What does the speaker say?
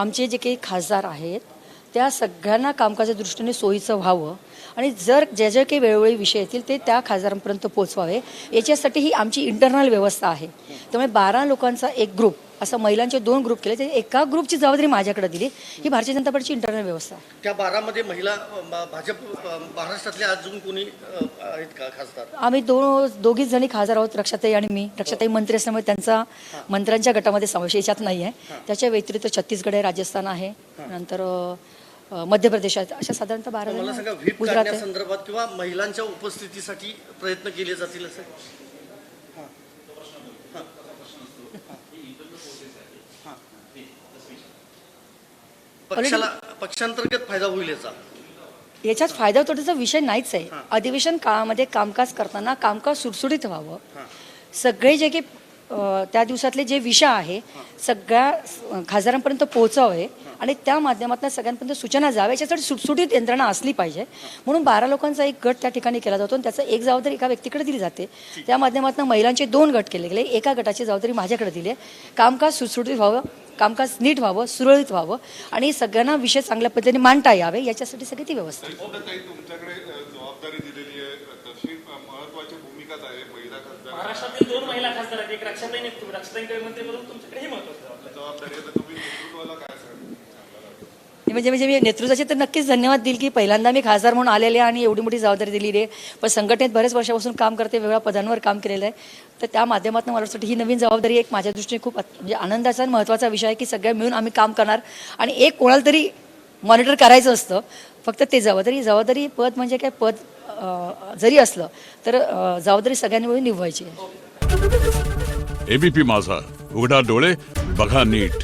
आमचे जे काही खासदार आहेत त्या सगळ्यांना कामकाजाच्या दृष्टीने सोयीचं व्हावं आणि जर जे जे काही वेळोवेळी विषय येतील ते त्या खासदारांपर्यंत पोहोचवावे याच्यासाठी ही आमची इंटरनल व्यवस्था आहे. त्यामुळे 12 लोकांचा एक ग्रुप, असं महिलांचे 2 ग्रुप केले, ते एका ग्रुपची जबाबदारी माझ्याकडे दिली. ही भारतीय जनता पार्टीची इंटरनल व्यवस्था आहे. त्या 12 मध्ये महिला भाजप महाराष्ट्रातल्या अजून कोणी आहेत का खासदार? आम्ही दोघीच जणी खासदार आहोत, रक्षाताई आणि मी. रक्षाताई मंत्री असल्यामुळे त्यांचा मंत्र्यांच्या गटामध्ये समावेश याच्यात नाही आहे. त्याच्या व्यतिरिक्त छत्तीसगड आहे, राजस्थान आहे, नंतर मध्य प्रदेश आहे. अशा साधारणतः 12 मला सांगा, व्हीप गुजरात काढण्यासंदर्भात किंवा महिलांच्या उपस्थितीसाठी प्रयत्न केले जातील असं? पक्षांतर्गत फायदा होईल याच्यात फायदा तोट्याचा विषय नाहीच आहे. अधिवेशन काळामध्ये कामकाज करताना कामकाज सुटसुटीत व्हावं. सगळे जे काही त्या दिवसातले जे विषय आहे सगळ्या खासदारांपर्यंत पोहोचावे आणि त्या माध्यमातून सगळ्यांपर्यंत सूचना जाव्या, याच्यासाठी सुटसुटीत यंत्रणा असली पाहिजे. म्हणून 12 लोकांचा एक गट त्या ठिकाणी केला जातो आणि त्याचं एक जबाबदारी एका व्यक्तीकडे दिली जाते. त्या माध्यमातून महिलांचे 2 गट केले गेले. एका गटाची जबाबदारी माझ्याकडे दिली आहे. कामकाज सुटसुटीत व्हावं, कामकाज नीट व्हावं, सुरळीत व्हावं आणि सगळ्यांना विषय चांगल्या पद्धतीने मांडता यावे याच्यासाठी सगळी ती व्यवस्था. तुमच्याकडे जबाबदारी दिलेली आहे, तशी महत्त्वाची भूमिकाच आहे. महिला खासदार महाराष्ट्रातील 2 महिला खासदार आहेत, एक रक्षाताई मंत्री म्हणून तुमच्याकडे महत्त्वाची जबाबदारी आहे. तर तुम्ही नेतृत्वाला काय सांगा? म्हणजे मी नेतृत्वाचे तर नक्कीच धन्यवाद देईल की पहिल्यांदा मी खासदार म्हणून आलेले आणि एवढी मोठी जबाबदारी दिलेली आहे. पण संघटनेत बऱ्याच वर्षापासून काम करते, वेगळ्या पदांवर काम केलेलं आहे. तर त्या माध्यमातून मला वाटतं ही नवीन जबाबदारी एक माझ्या दृष्टीने खूप म्हणजे आनंदाचा आणि महत्त्वाचा विषय आहे की सगळ्या मिळून आम्ही काम करणार आणि एक कोणाला तरी मॉनिटर करायचं असतं. फक्त ते जबाबदारी पद म्हणजे काय, पद जरी असलं तर जबाबदारी सगळ्यांनी मिळून निभवायची आहे. एबीपी माझा, उघडा डोळे बघा नीट.